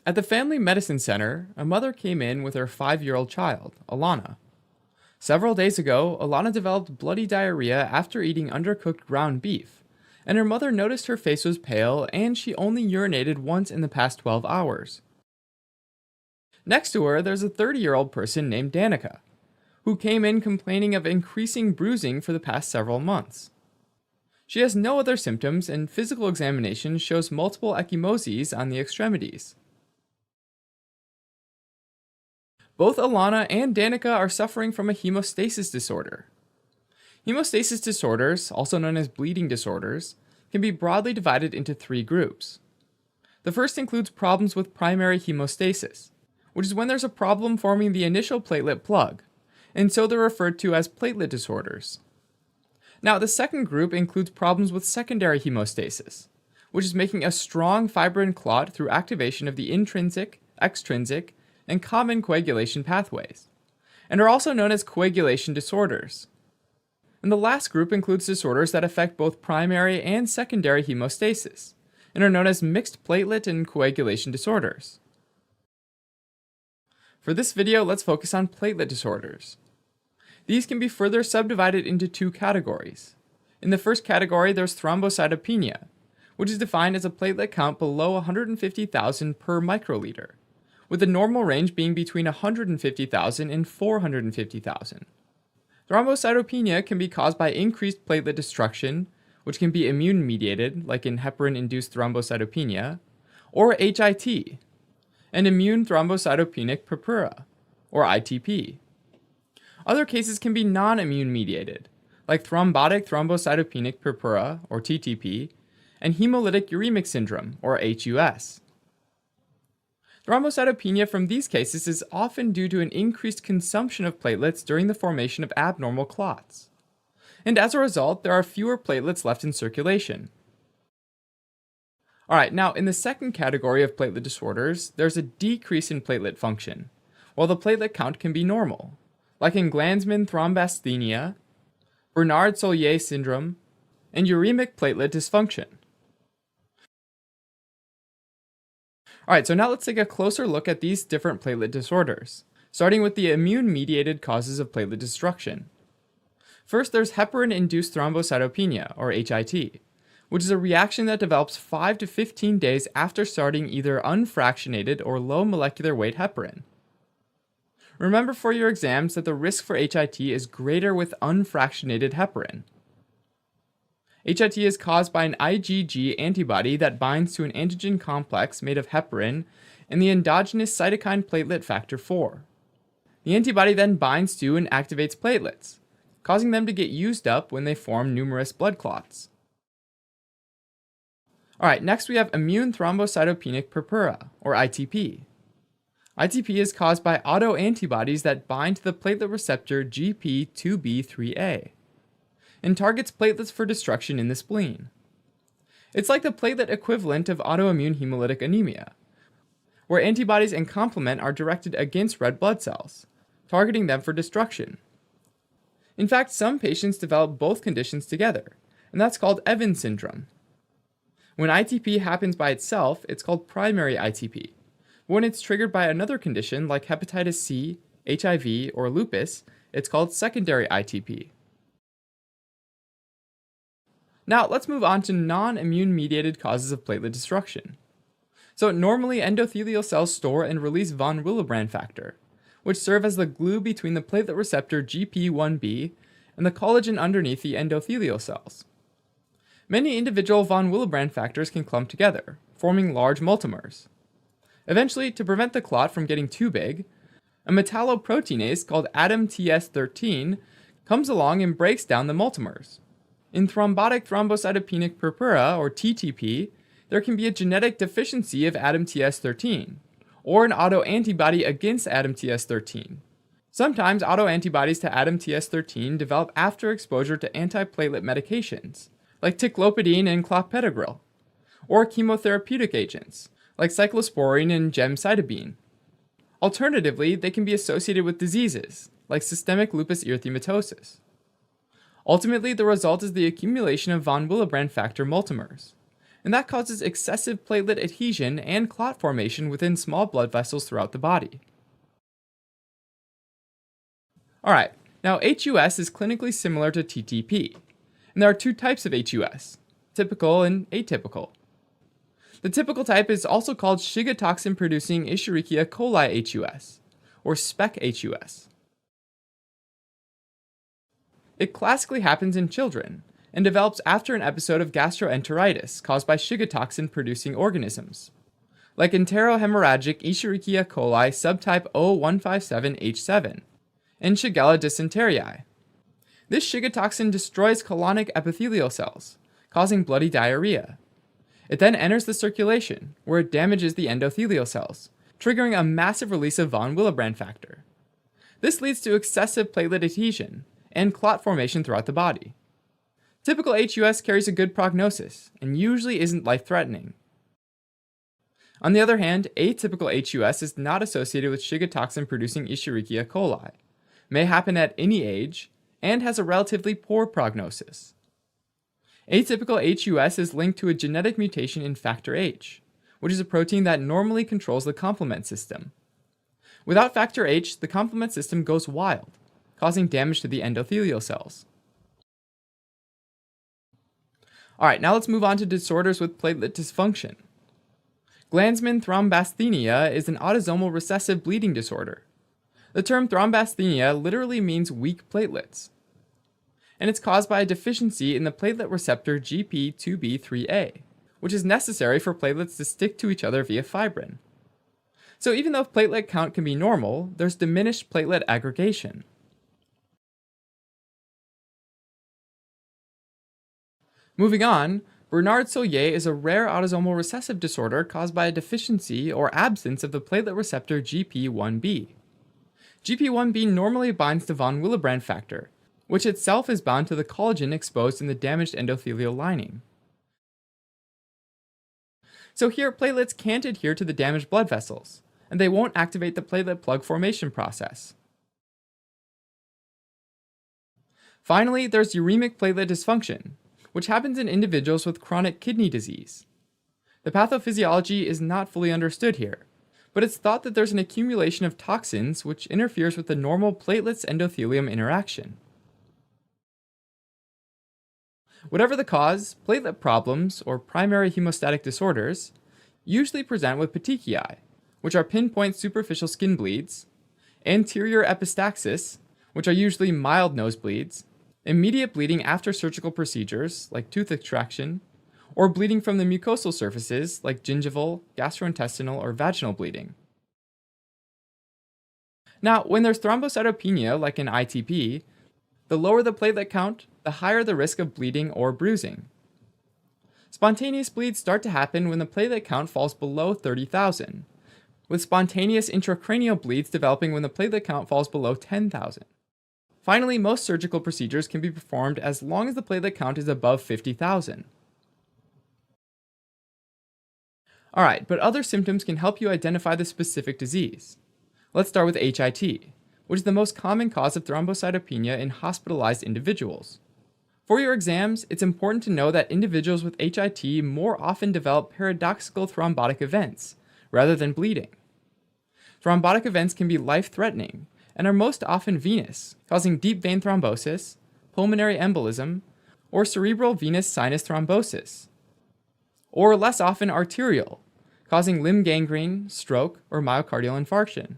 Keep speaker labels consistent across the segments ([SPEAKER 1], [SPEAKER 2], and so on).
[SPEAKER 1] At the Family Medicine Center, a mother came in with her 5-year-old child, Alana. Several days ago, Alana developed bloody diarrhea after eating undercooked ground beef, and her mother noticed her face was pale and she only urinated once in the past 12 hours. Next to her, there's a 30-year-old person named Danica, who came in complaining of increasing bruising for the past several months. She has no other symptoms, and physical examination shows multiple ecchymoses on the extremities. Both Alana and Danica are suffering from a hemostasis disorder. Hemostasis disorders, also known as bleeding disorders, can be broadly divided into 3 groups. The first includes problems with primary hemostasis, which is when there's a problem forming the initial platelet plug, and so they're referred to as platelet disorders. Now, the second group includes problems with secondary hemostasis, which is making a strong fibrin clot through activation of the intrinsic, extrinsic, and common coagulation pathways, and are also known as coagulation disorders. And the last group includes disorders that affect both primary and secondary hemostasis, and are known as mixed platelet and coagulation disorders. For this video, let's focus on platelet disorders. These can be further subdivided into 2 categories. In the first category, there's thrombocytopenia, which is defined as a platelet count below 150,000 per microliter, with the normal range being between 150,000 and 450,000. Thrombocytopenia can be caused by increased platelet destruction, which can be immune-mediated, like in heparin-induced thrombocytopenia, or HIT, and immune thrombocytopenic purpura, or ITP. Other cases can be non-immune mediated, like thrombotic thrombocytopenic purpura, or TTP, and hemolytic uremic syndrome, or HUS. Thrombocytopenia from these cases is often due to an increased consumption of platelets during the formation of abnormal clots. And as a result, there are fewer platelets left in circulation. Alright, now in the second category of platelet disorders, there's a decrease in platelet function, while the platelet count can be normal, like in Glanzmann thrombasthenia, Bernard-Sollier syndrome, and uremic platelet dysfunction. Alright, so now let's take a closer look at these different platelet disorders, starting with the immune-mediated causes of platelet destruction. First, there's heparin-induced thrombocytopenia, or HIT, which is a reaction that develops 5 to 15 days after starting either unfractionated or low molecular weight heparin. Remember for your exams that the risk for HIT is greater with unfractionated heparin. HIT is caused by an IgG antibody that binds to an antigen complex made of heparin and the endogenous cytokine platelet factor 4. The antibody then binds to and activates platelets, causing them to get used up when they form numerous blood clots. Alright, next we have immune thrombocytopenic purpura, or ITP. ITP is caused by autoantibodies that bind to the platelet receptor GP2B3A and targets platelets for destruction in the spleen. It's like the platelet equivalent of autoimmune hemolytic anemia, where antibodies and complement are directed against red blood cells, targeting them for destruction. In fact, some patients develop both conditions together, and that's called Evans syndrome. When ITP happens by itself, it's called primary ITP. When it's triggered by another condition like hepatitis C, HIV, or lupus, it's called secondary ITP. Now, let's move on to non-immune mediated causes of platelet destruction. So normally endothelial cells store and release von Willebrand factor, which serve as the glue between the platelet receptor GP1B and the collagen underneath the endothelial cells. Many individual von Willebrand factors can clump together, forming large multimers. Eventually, to prevent the clot from getting too big, a metalloproteinase called ADAMTS13 comes along and breaks down the multimers. In thrombotic thrombocytopenic purpura, or TTP, there can be a genetic deficiency of ADAMTS13, or an autoantibody against ADAMTS13. Sometimes autoantibodies to ADAMTS13 develop after exposure to antiplatelet medications, like ticlopidine and clopidogrel, or chemotherapeutic agents, like cyclosporine and gemcitabine. Alternatively, they can be associated with diseases, like systemic lupus erythematosus. Ultimately, the result is the accumulation of von Willebrand factor multimers, and that causes excessive platelet adhesion and clot formation within small blood vessels throughout the body. Alright, now HUS is clinically similar to TTP, and there are two types of HUS, typical and atypical. The typical type is also called Shiga toxin-producing Escherichia coli HUS, or SPEC HUS. It classically happens in children and develops after an episode of gastroenteritis caused by Shiga toxin-producing organisms, like enterohemorrhagic Escherichia coli subtype O157H7 and Shigella dysenteriae. This Shiga toxin destroys colonic epithelial cells, causing bloody diarrhea. It then enters the circulation, where it damages the endothelial cells, triggering a massive release of von Willebrand factor. This leads to excessive platelet adhesion and clot formation throughout the body. Typical HUS carries a good prognosis and usually isn't life-threatening. On the other hand, atypical HUS is not associated with Shiga toxin-producing Escherichia coli, may happen at any age, and has a relatively poor prognosis. Atypical HUS is linked to a genetic mutation in factor H, which is a protein that normally controls the complement system. Without factor H, the complement system goes wild, causing damage to the endothelial cells. Alright, now let's move on to disorders with platelet dysfunction. Glanzmann thrombasthenia is an autosomal recessive bleeding disorder. The term thrombasthenia literally means weak platelets, and it's caused by a deficiency in the platelet receptor GP2B3A, which is necessary for platelets to stick to each other via fibrin. So even though platelet count can be normal, there's diminished platelet aggregation. Moving on, Bernard-Soulier is a rare autosomal recessive disorder caused by a deficiency or absence of the platelet receptor GP1B. GP1B normally binds to von Willebrand factor, which itself is bound to the collagen exposed in the damaged endothelial lining. So here, platelets can't adhere to the damaged blood vessels, and they won't activate the platelet plug formation process. Finally, there's uremic platelet dysfunction, which happens in individuals with chronic kidney disease. The pathophysiology is not fully understood here, but it's thought that there's an accumulation of toxins which interferes with the normal platelets-endothelium interaction. Whatever the cause, platelet problems, or primary hemostatic disorders, usually present with petechiae, which are pinpoint superficial skin bleeds, anterior epistaxis, which are usually mild nosebleeds, immediate bleeding after surgical procedures, like tooth extraction, or bleeding from the mucosal surfaces, like gingival, gastrointestinal, or vaginal bleeding. Now, when there's thrombocytopenia, like in ITP, the lower the platelet count, the higher the risk of bleeding or bruising. Spontaneous bleeds start to happen when the platelet count falls below 30,000, with spontaneous intracranial bleeds developing when the platelet count falls below 10,000. Finally, most surgical procedures can be performed as long as the platelet count is above 50,000. Alright, but other symptoms can help you identify the specific disease. Let's start with HIT, which is the most common cause of thrombocytopenia in hospitalized individuals. For your exams, it's important to know that individuals with HIT more often develop paradoxical thrombotic events, rather than bleeding. Thrombotic events can be life-threatening, and are most often venous, causing deep vein thrombosis, pulmonary embolism, or cerebral venous sinus thrombosis, or less often arterial, causing limb gangrene, stroke, or myocardial infarction.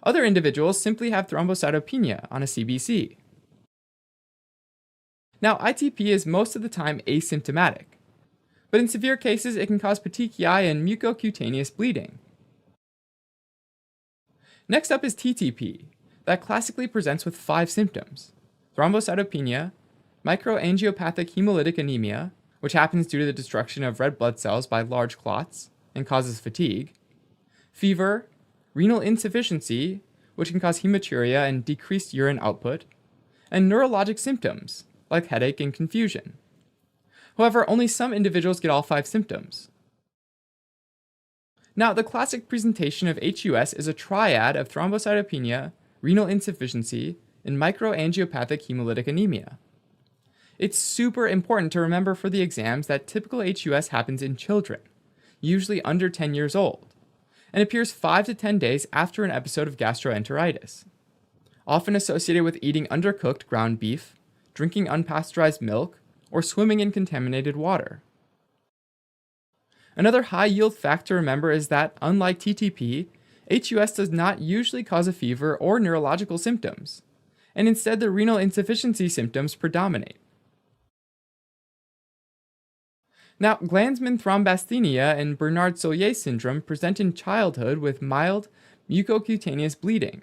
[SPEAKER 1] Other individuals simply have thrombocytopenia on a CBC. Now, ITP is most of the time asymptomatic, but in severe cases it can cause petechiae and mucocutaneous bleeding. Next up is TTP, that classically presents with 5 symptoms: thrombocytopenia, microangiopathic hemolytic anemia, which happens due to the destruction of red blood cells by large clots and causes fatigue, fever, renal insufficiency, which can cause hematuria and decreased urine output, and neurologic symptoms, like headache and confusion. However, only some individuals get all 5 symptoms. Now, the classic presentation of HUS is a triad of thrombocytopenia, renal insufficiency, and microangiopathic hemolytic anemia. It's super important to remember for the exams that typical HUS happens in children, usually under 10 years old, and appears 5 to 10 days after an episode of gastroenteritis, often associated with eating undercooked ground beef, drinking unpasteurized milk, or swimming in contaminated water. Another high-yield fact to remember is that, unlike TTP, HUS does not usually cause a fever or neurological symptoms, and instead the renal insufficiency symptoms predominate. Now, Glanzmann thrombasthenia and Bernard-Soulier syndrome present in childhood with mild mucocutaneous bleeding.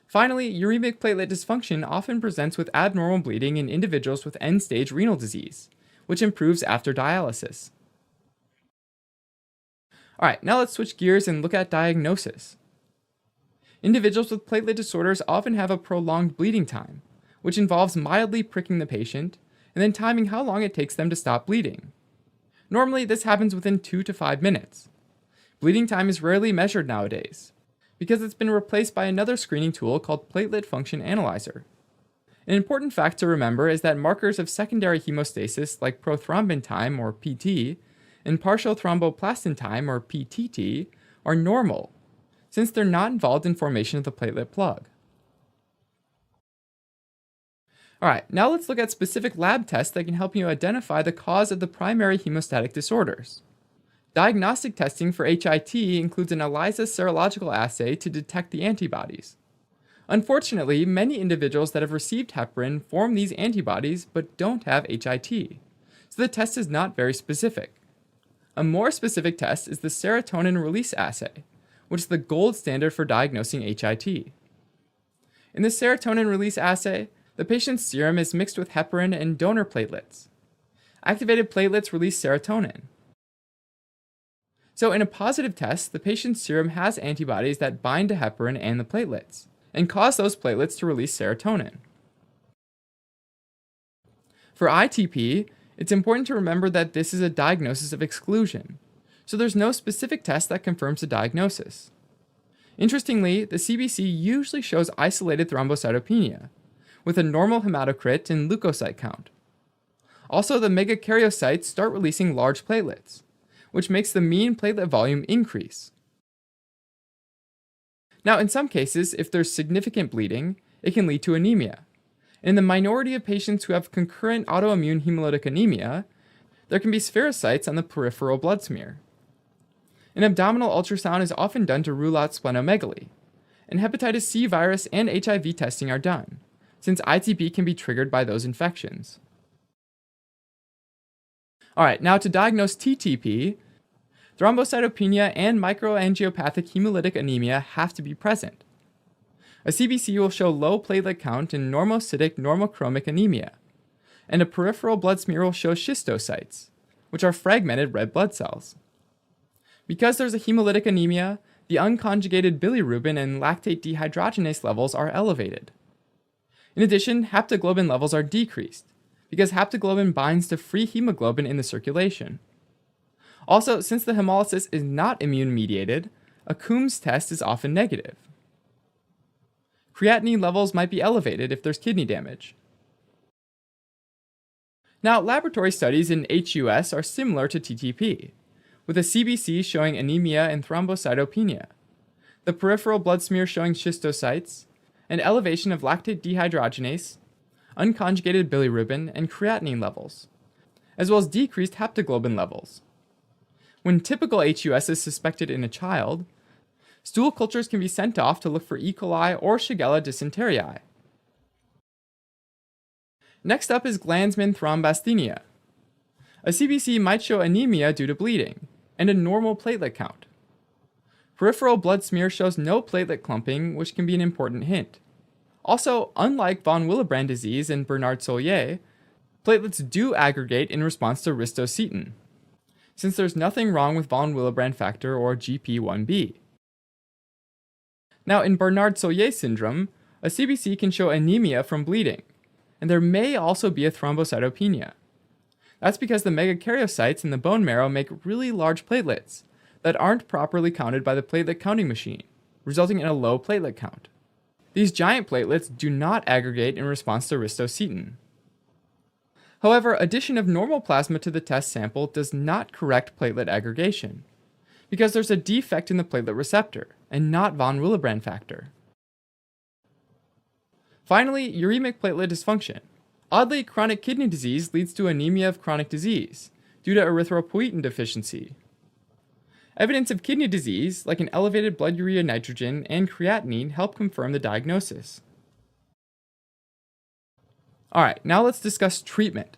[SPEAKER 1] Finally, uremic platelet dysfunction often presents with abnormal bleeding in individuals with end-stage renal disease, which improves after dialysis. Alright, now let's switch gears and look at diagnosis. Individuals with platelet disorders often have a prolonged bleeding time, which involves mildly pricking the patient and then timing how long it takes them to stop bleeding. Normally, this happens within 2 to 5 minutes. Bleeding time is rarely measured nowadays, because it's been replaced by another screening tool called Platelet Function Analyzer. An important fact to remember is that markers of secondary hemostasis like prothrombin time, or PT, and partial thromboplastin time, or PTT, are normal, since they're not involved in formation of the platelet plug. Alright, now let's look at specific lab tests that can help you identify the cause of the primary hemostatic disorders. Diagnostic testing for HIT includes an ELISA serological assay to detect the antibodies. Unfortunately, many individuals that have received heparin form these antibodies but don't have HIT, so the test is not very specific. A more specific test is the serotonin release assay, which is the gold standard for diagnosing HIT. In the serotonin release assay, the patient's serum is mixed with heparin and donor platelets. Activated platelets release serotonin. So in a positive test, the patient's serum has antibodies that bind to heparin and the platelets, and cause those platelets to release serotonin. For ITP, it's important to remember that this is a diagnosis of exclusion, so there's no specific test that confirms the diagnosis. Interestingly, the CBC usually shows isolated thrombocytopenia, with a normal hematocrit and leukocyte count. Also, the megakaryocytes start releasing large platelets, which makes the mean platelet volume increase. Now, in some cases, if there's significant bleeding, it can lead to anemia. In the minority of patients who have concurrent autoimmune hemolytic anemia, there can be spherocytes on the peripheral blood smear. An abdominal ultrasound is often done to rule out splenomegaly, and hepatitis C virus and HIV testing are done, since ITP can be triggered by those infections. Alright, now to diagnose TTP, thrombocytopenia and microangiopathic hemolytic anemia have to be present. A CBC will show low platelet count and normocytic normochromic anemia, and a peripheral blood smear will show schistocytes, which are fragmented red blood cells. Because there's a hemolytic anemia, the unconjugated bilirubin and lactate dehydrogenase levels are elevated. In addition, haptoglobin levels are decreased, because haptoglobin binds to free hemoglobin in the circulation. Also, since the hemolysis is not immune-mediated, a Coombs test is often negative. Creatinine levels might be elevated if there's kidney damage. Now, laboratory studies in HUS are similar to TTP, with a CBC showing anemia and thrombocytopenia, the peripheral blood smear showing schistocytes, and elevation of lactate dehydrogenase, unconjugated bilirubin, and creatinine levels, as well as decreased haptoglobin levels. When typical HUS is suspected in a child, stool cultures can be sent off to look for E. coli or Shigella dysenteriae. Next up is Glanzmann thrombasthenia. A CBC might show anemia due to bleeding, and a normal platelet count. Peripheral blood smear shows no platelet clumping, which can be an important hint. Also, unlike von Willebrand disease and Bernard-Soulier, platelets do aggregate in response to ristocetin, since there's nothing wrong with von Willebrand factor or GP1B. Now, in Bernard-Soulier syndrome, a CBC can show anemia from bleeding, and there may also be a thrombocytopenia. That's because the megakaryocytes in the bone marrow make really large platelets that aren't properly counted by the platelet counting machine, resulting in a low platelet count. These giant platelets do not aggregate in response to ristocetin. However, addition of normal plasma to the test sample does not correct platelet aggregation, because there's a defect in the platelet receptor, and not von Willebrand factor. Finally, uremic platelet dysfunction. Oddly, chronic kidney disease leads to anemia of chronic disease, due to erythropoietin deficiency. Evidence of kidney disease, like an elevated blood urea nitrogen and creatinine, help confirm the diagnosis. Alright, now let's discuss treatment.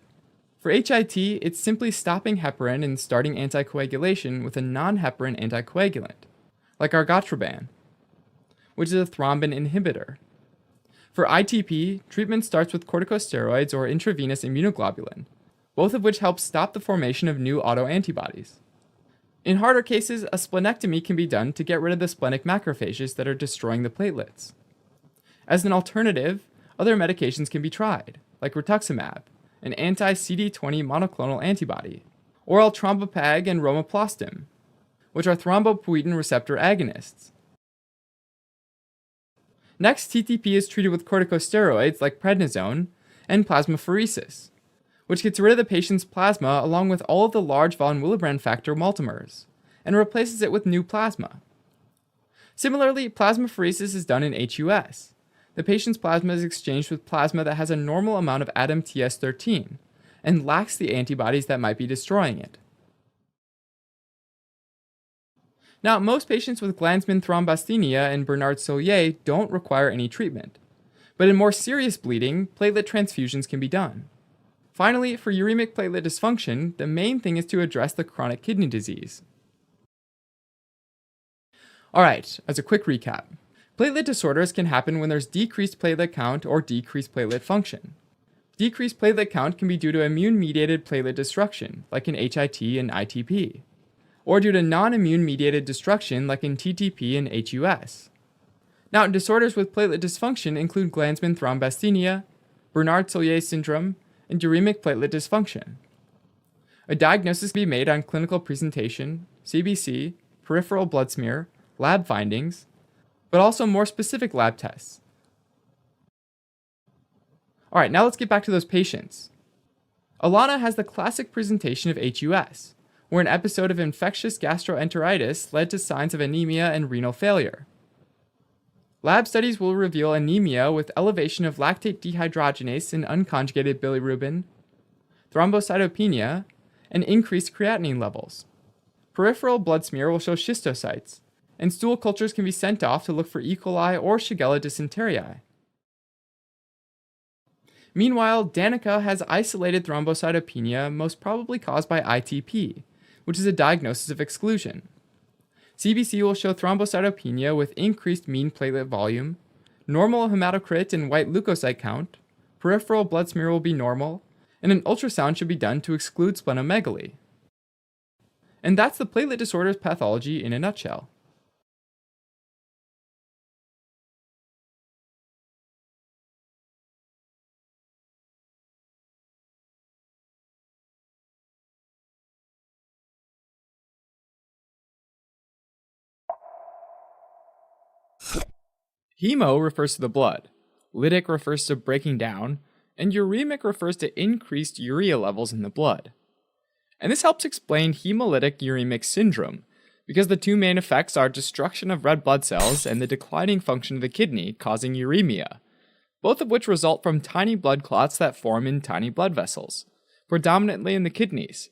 [SPEAKER 1] For HIT, it's simply stopping heparin and starting anticoagulation with a non-heparin anticoagulant, like argatroban, which is a thrombin inhibitor. For ITP, treatment starts with corticosteroids or intravenous immunoglobulin, both of which help stop the formation of new autoantibodies. In harder cases, a splenectomy can be done to get rid of the splenic macrophages that are destroying the platelets. As an alternative, other medications can be tried, like rituximab, an anti-CD20 monoclonal antibody, oral trombopag and romoplastim, which are thrombopoietin receptor agonists. Next, TTP is treated with corticosteroids like prednisone and plasmapheresis, which gets rid of the patient's plasma along with all of the large von Willebrand factor multimers, and replaces it with new plasma. Similarly, plasmapheresis is done in HUS. The patient's plasma is exchanged with plasma that has a normal amount of ADAM-TS13, and lacks the antibodies that might be destroying it. Now, most patients with Glanzmann thrombasthenia and Bernard-Soulier don't require any treatment, but in more serious bleeding, platelet transfusions can be done. Finally, for uremic platelet dysfunction, the main thing is to address the chronic kidney disease. Alright, as a quick recap, platelet disorders can happen when there's decreased platelet count or decreased platelet function. Decreased platelet count can be due to immune-mediated platelet destruction, like in HIT and ITP, or due to non-immune-mediated destruction, like in TTP and HUS. Now, disorders with platelet dysfunction include Glanzmann thrombasthenia, Bernard-Soulier syndrome, and uremic platelet dysfunction. A diagnosis can be made on clinical presentation, CBC, peripheral blood smear, lab findings, but also more specific lab tests. Alright, now let's get back to those patients. Alana has the classic presentation of HUS, where an episode of infectious gastroenteritis led to signs of anemia and renal failure. Lab studies will reveal anemia with elevation of lactate dehydrogenase and unconjugated bilirubin, thrombocytopenia, and increased creatinine levels. Peripheral blood smear will show schistocytes, and stool cultures can be sent off to look for E. coli or Shigella dysenteriae. Meanwhile, Danica has isolated thrombocytopenia, most probably caused by ITP, which is a diagnosis of exclusion. CBC will show thrombocytopenia with increased mean platelet volume, normal hematocrit and white leukocyte count, peripheral blood smear will be normal, and an ultrasound should be done to exclude splenomegaly. And that's the platelet disorders pathology in a nutshell. Hemo refers to the blood, lytic refers to breaking down, and uremic refers to increased urea levels in the blood. And this helps explain hemolytic uremic syndrome, because the two main effects are destruction of red blood cells and the declining function of the kidney causing uremia, both of which result from tiny blood clots that form in tiny blood vessels, predominantly in the kidneys.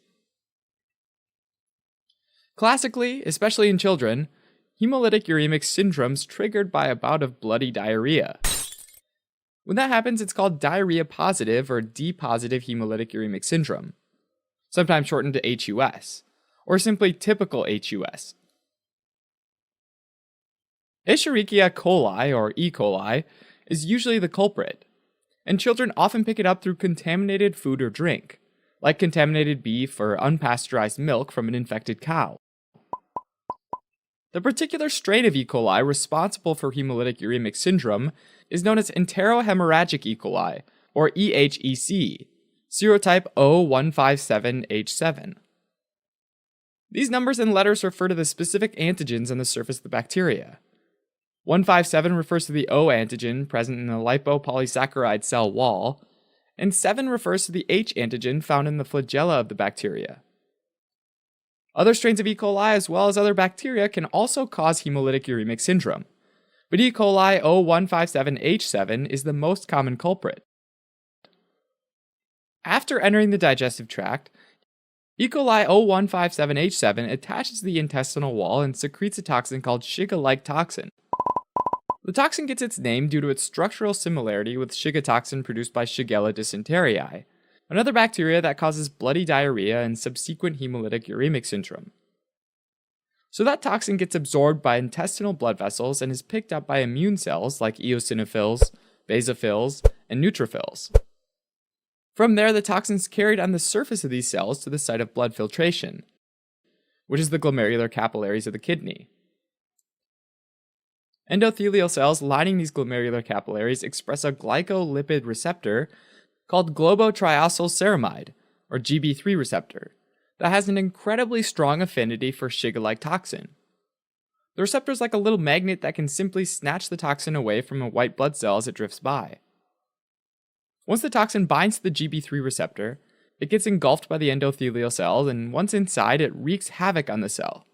[SPEAKER 1] Classically, especially in children, hemolytic uremic syndrome is triggered by a bout of bloody diarrhea. When that happens, it's called diarrhea positive or D-positive hemolytic uremic syndrome, sometimes shortened to HUS, or simply typical HUS. Escherichia coli, or E. coli, is usually the culprit, and children often pick it up through contaminated food or drink, like contaminated beef or unpasteurized milk from an infected cow. The particular strain of E. coli responsible for hemolytic uremic syndrome is known as enterohemorrhagic E. coli, or EHEC, serotype O157H7. These numbers and letters refer to the specific antigens on the surface of the bacteria. 157 refers to the O antigen present in the lipopolysaccharide cell wall, and 7 refers to the H antigen found in the flagella of the bacteria. Other strains of E. coli as well as other bacteria can also cause hemolytic uremic syndrome, but E. coli O157H7 is the most common culprit. After entering the digestive tract, E. coli O157H7 attaches to the intestinal wall and secretes a toxin called Shiga-like toxin. The toxin gets its name due to its structural similarity with Shiga toxin produced by Shigella dysenteriae, another bacteria that causes bloody diarrhea and subsequent hemolytic uremic syndrome. So that toxin gets absorbed by intestinal blood vessels and is picked up by immune cells like eosinophils, basophils, and neutrophils. From there, the toxin is carried on the surface of these cells to the site of blood filtration, which is the glomerular capillaries of the kidney. Endothelial cells lining these glomerular capillaries express a glycolipid receptor called globotriacylceramide, or GB3 receptor, that has an incredibly strong affinity for Shiga-like toxin. The receptor is like a little magnet that can simply snatch the toxin away from a white blood cell as it drifts by. Once the toxin binds to the GB3 receptor, it gets engulfed by the endothelial cells, and once inside, it wreaks havoc on the cell.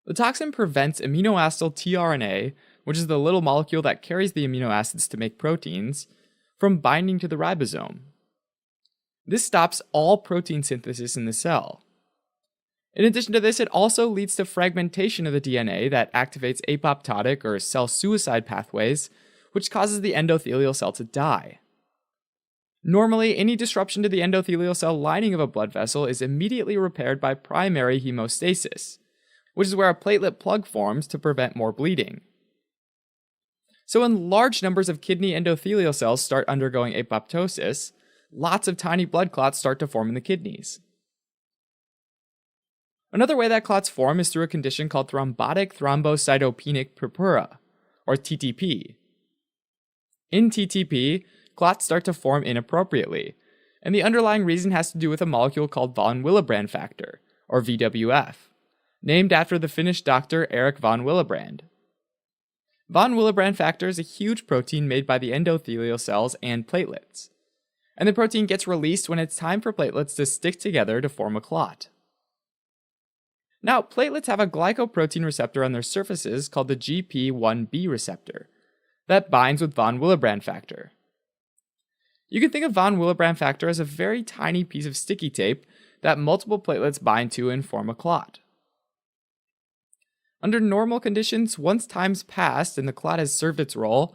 [SPEAKER 1] The toxin prevents aminoacyl tRNA, which is the little molecule that carries the amino acids to make proteins, from binding to the ribosome. This stops all protein synthesis in the cell. In addition to this, it also leads to fragmentation of the DNA that activates apoptotic or cell suicide pathways, which causes the endothelial cell to die. Normally, any disruption to the endothelial cell lining of a blood vessel is immediately repaired by primary hemostasis, which is where a platelet plug forms to prevent more bleeding. So when large numbers of kidney endothelial cells start undergoing apoptosis, lots of tiny blood clots start to form in the kidneys. Another way that clots form is through a condition called thrombotic thrombocytopenic purpura, or TTP. In TTP, clots start to form inappropriately, and the underlying reason has to do with a molecule called von Willebrand factor, or VWF, named after the Finnish doctor Erik von Willebrand. Von Willebrand factor is a huge protein made by the endothelial cells and platelets, and the protein gets released when it's time for platelets to stick together to form a clot. Now, platelets have a glycoprotein receptor on their surfaces called the GP1B receptor that binds with von Willebrand factor. You can think of von Willebrand factor as a very tiny piece of sticky tape that multiple platelets bind to and form a clot. Under normal conditions, once time's passed and the clot has served its role,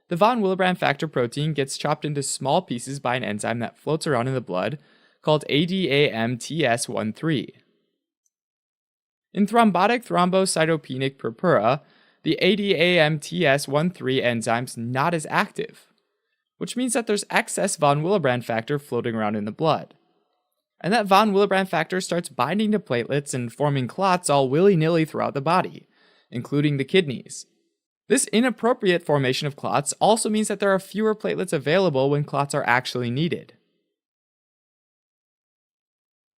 [SPEAKER 1] the von Willebrand factor protein gets chopped into small pieces by an enzyme that floats around in the blood called ADAMTS13. In thrombotic thrombocytopenic purpura, the ADAMTS13 enzyme's not as active, which means that there's excess von Willebrand factor floating around in the blood. And that von Willebrand factor starts binding to platelets and forming clots all willy-nilly throughout the body, including the kidneys. This inappropriate formation of clots also means that there are fewer platelets available when clots are actually needed.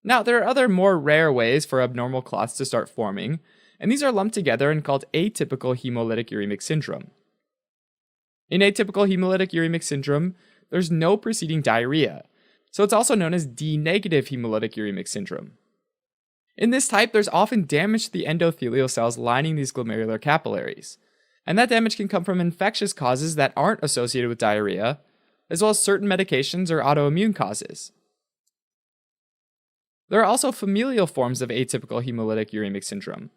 [SPEAKER 1] Now, there are other more rare ways for abnormal clots to start forming, and these are lumped together and called atypical hemolytic uremic syndrome. In atypical hemolytic uremic syndrome, there's no preceding diarrhea, so it's also known as D-negative hemolytic uremic syndrome. In this type, there's often damage to the endothelial cells lining these glomerular capillaries, and that damage can come from infectious causes that aren't associated with diarrhea, as well as certain medications or autoimmune causes. There are also familial forms of atypical hemolytic uremic syndrome,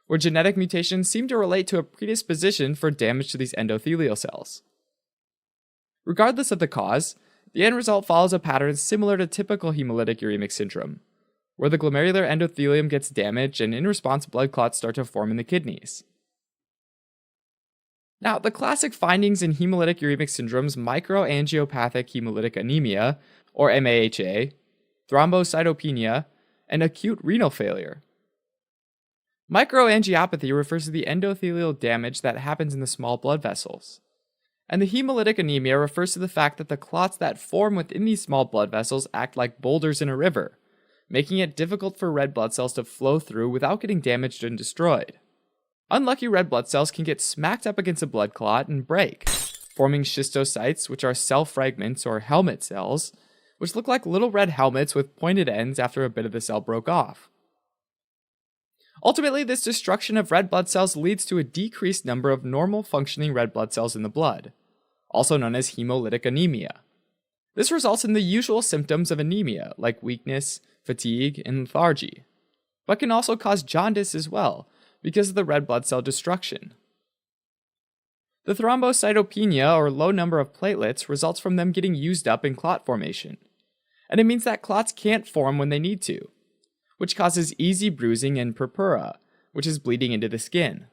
[SPEAKER 1] where genetic mutations seem to relate to a predisposition for damage to these endothelial cells. Regardless of the cause, the end result follows a pattern similar to typical hemolytic uremic syndrome, where the glomerular endothelium gets damaged and in response blood clots start to form in the kidneys. Now, the classic findings in hemolytic uremic syndrome's microangiopathic hemolytic anemia, or MAHA, thrombocytopenia, and acute renal failure. Microangiopathy refers to the endothelial damage that happens in the small blood vessels, and the hemolytic anemia refers to the fact that the clots that form within these small blood vessels act like boulders in a river, making it difficult for red blood cells to flow through without getting damaged and destroyed. Unlucky red blood cells can get smacked up against a blood clot and break, forming schistocytes, which are cell fragments or helmet cells, which look like little red helmets with pointed ends after a bit of the cell broke off. Ultimately, this destruction of red blood cells leads to a decreased number of normal functioning red blood cells in the blood, also known as hemolytic anemia. This results in the usual symptoms of anemia, like weakness, fatigue, and lethargy, but can also cause jaundice as well, because of the red blood cell destruction. The thrombocytopenia, or low number of platelets, results from them getting used up in clot formation, and it means that clots can't form when they need to, which causes easy bruising and purpura, which is bleeding into the skin.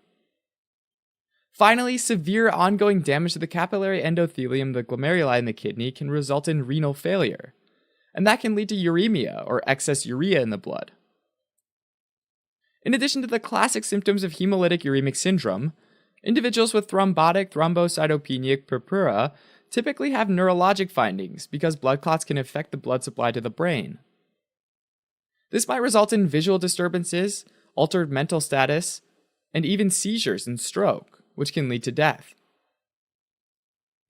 [SPEAKER 1] Finally, severe ongoing damage to the capillary endothelium, the glomeruli in the kidney, can result in renal failure, and that can lead to uremia, or excess urea in the blood. In addition to the classic symptoms of hemolytic uremic syndrome, individuals with thrombotic thrombocytopenic purpura typically have neurologic findings because blood clots can affect the blood supply to the brain. This might result in visual disturbances, altered mental status, and even seizures and stroke, which can lead to death.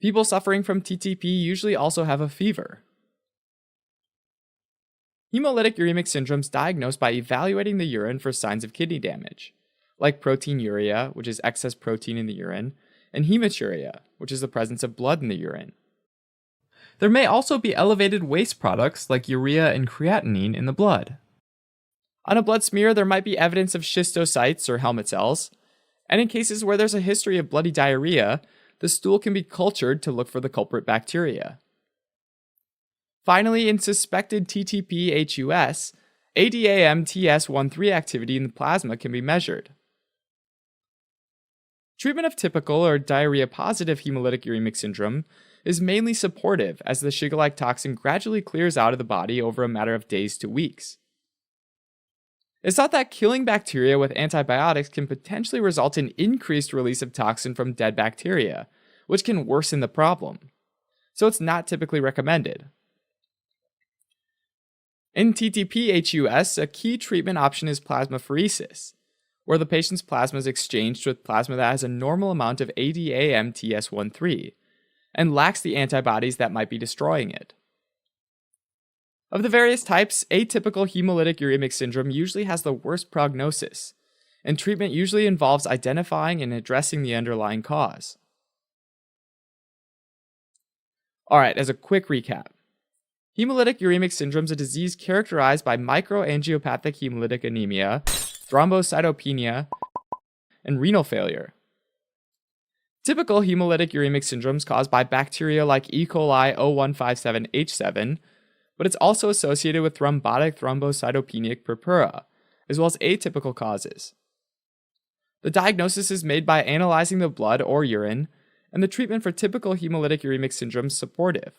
[SPEAKER 1] People suffering from TTP usually also have a fever. Hemolytic uremic syndrome is diagnosed by evaluating the urine for signs of kidney damage, like proteinuria, which is excess protein in the urine, and hematuria, which is the presence of blood in the urine. There may also be elevated waste products like urea and creatinine in the blood. On a blood smear, there might be evidence of schistocytes or helmet cells, and in cases where there's a history of bloody diarrhea, the stool can be cultured to look for the culprit bacteria. Finally, in suspected TTP-HUS, ADAM-TS13 activity in the plasma can be measured. Treatment of typical or diarrhea-positive hemolytic uremic syndrome is mainly supportive as the Shiga-like toxin gradually clears out of the body over a matter of days to weeks. It's thought that killing bacteria with antibiotics can potentially result in increased release of toxin from dead bacteria, which can worsen the problem, so it's not typically recommended. In TTP-HUS, a key treatment option is plasmapheresis, where the patient's plasma is exchanged with plasma that has a normal amount of ADAM-TS13 and lacks the antibodies that might be destroying it. Of the various types, atypical hemolytic uremic syndrome usually has the worst prognosis, and treatment usually involves identifying and addressing the underlying cause. Alright, as a quick recap. Hemolytic uremic syndrome is a disease characterized by microangiopathic hemolytic anemia, thrombocytopenia, and renal failure. Typical hemolytic uremic syndrome is caused by bacteria like E. coli 0157H7, but it's also associated with thrombotic thrombocytopenic purpura, as well as atypical causes. The diagnosis is made by analyzing the blood or urine, and the treatment for typical hemolytic uremic syndrome is supportive.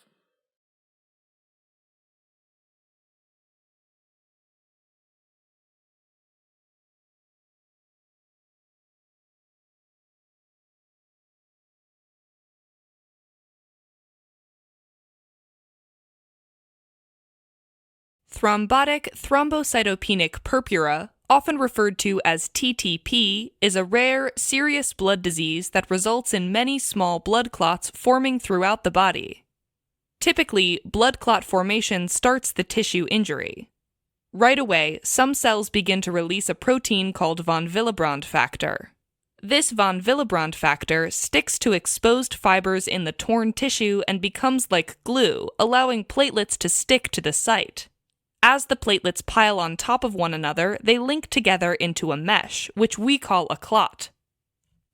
[SPEAKER 2] Thrombotic thrombocytopenic purpura, often referred to as TTP, is a rare, serious blood disease that results in many small blood clots forming throughout the body. Typically, blood clot formation starts the tissue injury. Right away, some cells begin to release a protein called von Willebrand factor. This von Willebrand factor sticks to exposed fibers in the torn tissue and becomes like glue, allowing platelets to stick to the site. As the platelets pile on top of one another, they link together into a mesh, which we call a clot.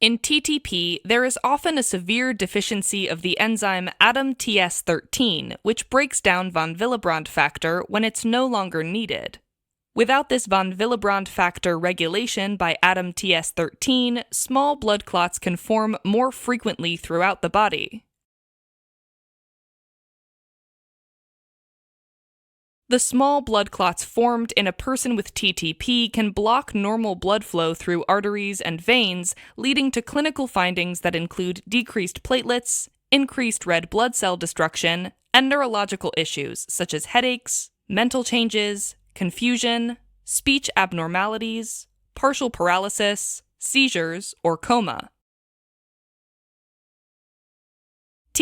[SPEAKER 2] In TTP, there is often a severe deficiency of the enzyme ADAM-TS13, which breaks down von Willebrand factor when it's no longer needed. Without this von Willebrand factor regulation by ADAM-TS13, small blood clots can form more frequently throughout the body. The small blood clots formed in a person with TTP can block normal blood flow through arteries and veins, leading to clinical findings that include decreased platelets, increased red blood cell destruction, and neurological issues such as headaches, mental changes, confusion, speech abnormalities, partial paralysis, seizures, or coma.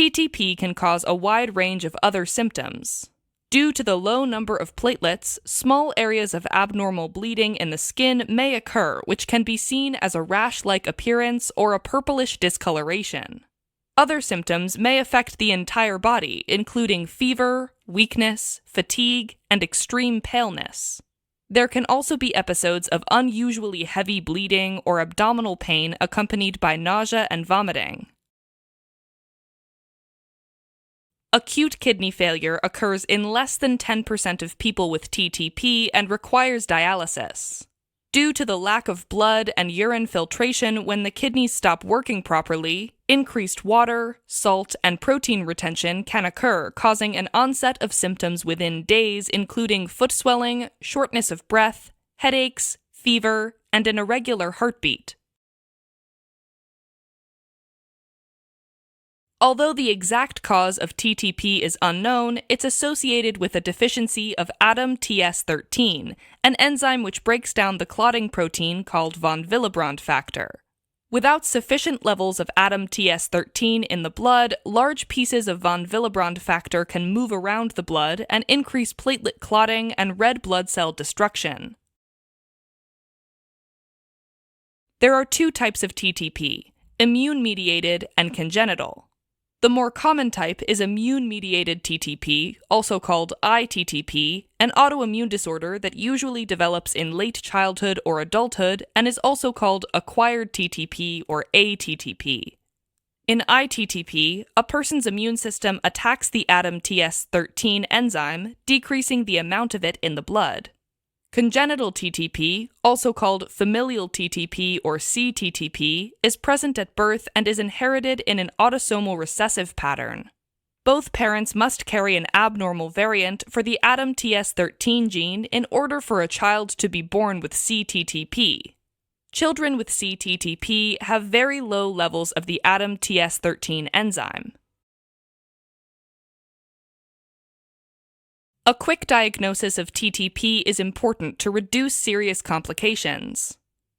[SPEAKER 2] TTP can cause a wide range of other symptoms. Due to the low number of platelets, small areas of abnormal bleeding in the skin may occur, which can be seen as a rash-like appearance or a purplish discoloration. Other symptoms may affect the entire body, including fever, weakness, fatigue, and extreme paleness. There can also be episodes of unusually heavy bleeding or abdominal pain accompanied by nausea and vomiting. Acute kidney failure occurs in less than 10% of people with TTP and requires dialysis. Due to the lack of blood and urine filtration when the kidneys stop working properly, increased water, salt, and protein retention can occur, causing an onset of symptoms within days, including foot swelling, shortness of breath, headaches, fever, and an irregular heartbeat. Although the exact cause of TTP is unknown, it's associated with a deficiency of ADAM-TS13, an enzyme which breaks down the clotting protein called von Willebrand factor. Without sufficient levels of ADAM-TS13 in the blood, large pieces of von Willebrand factor can move around the blood and increase platelet clotting and red blood cell destruction. There are two types of TTP: immune-mediated and congenital. The more common type is immune-mediated TTP, also called ITTP, an autoimmune disorder that usually develops in late childhood or adulthood and is also called acquired TTP or ATTP. In ITTP, a person's immune system attacks the ADAM-TS13 enzyme, decreasing the amount of it in the blood. Congenital TTP, also called familial TTP or CTTP, is present at birth and is inherited in an autosomal recessive pattern. Both parents must carry an abnormal variant for the ADAM-TS13 gene in order for a child to be born with CTTP. Children with CTTP have very low levels of the ADAM-TS13 enzyme. A quick diagnosis of TTP is important to reduce serious complications.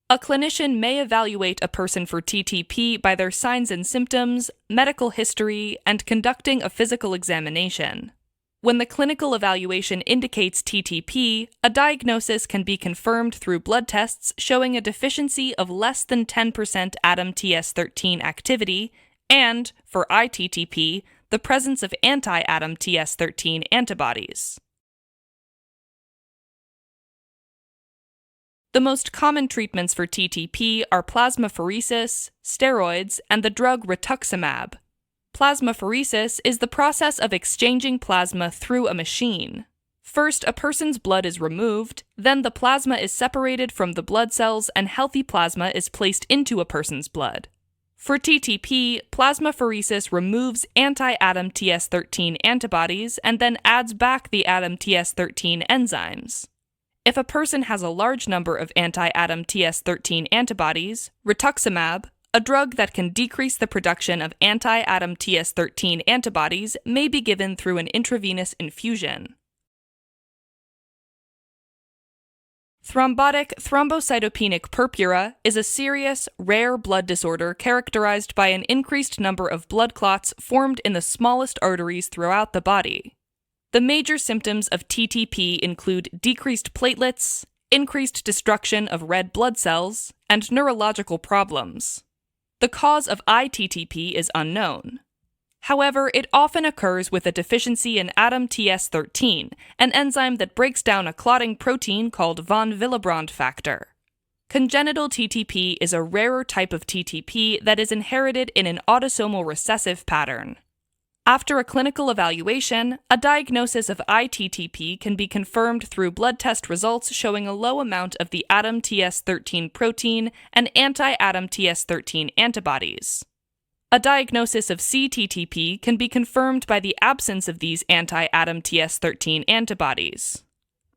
[SPEAKER 2] A clinician may evaluate a person for TTP by their signs and symptoms, medical history, and conducting a physical examination. When the clinical evaluation indicates TTP, a diagnosis can be confirmed through blood tests showing a deficiency of less than 10% ADAM-TS13 activity, and, for ITTP, the presence of anti-ADAM-TS13 antibodies. The most common treatments for TTP are plasmapheresis, steroids, and the drug rituximab. Plasmapheresis is the process of exchanging plasma through a machine. First, a person's blood is removed, then the plasma is separated from the blood cells and healthy plasma is placed into a person's blood. For TTP, plasmapheresis removes anti-ADAM-TS13 antibodies and then adds back the ADAM-TS13 enzymes. If a person has a large number of anti-ADAM-TS13 antibodies, rituximab, a drug that can decrease the production of anti-ADAM-TS13 antibodies, may be given through an intravenous infusion. Thrombotic thrombocytopenic purpura is a serious, rare blood disorder characterized by an increased number of blood clots formed in the smallest arteries throughout the body. The major symptoms of TTP include decreased platelets, increased destruction of red blood cells, and neurological problems. The cause of ITTP is unknown. However, it often occurs with a deficiency in ADAM-TS13, an enzyme that breaks down a clotting protein called von Willebrand factor. Congenital TTP is a rarer type of TTP that is inherited in an autosomal recessive pattern. After a clinical evaluation, a diagnosis of ITTP can be confirmed through blood test results showing a low amount of the ADAM-TS13 protein and anti-ADAM-TS13 antibodies. A diagnosis of CTTP can be confirmed by the absence of these anti-ADAM-TS13 antibodies.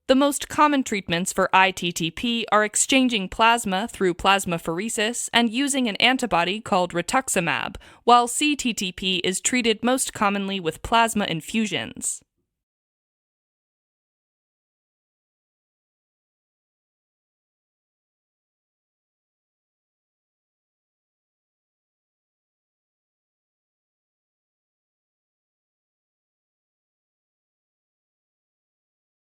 [SPEAKER 2] The most common treatments for ITTP are exchanging plasma through plasmapheresis and using an antibody called rituximab, while CTTP is treated most commonly with plasma infusions.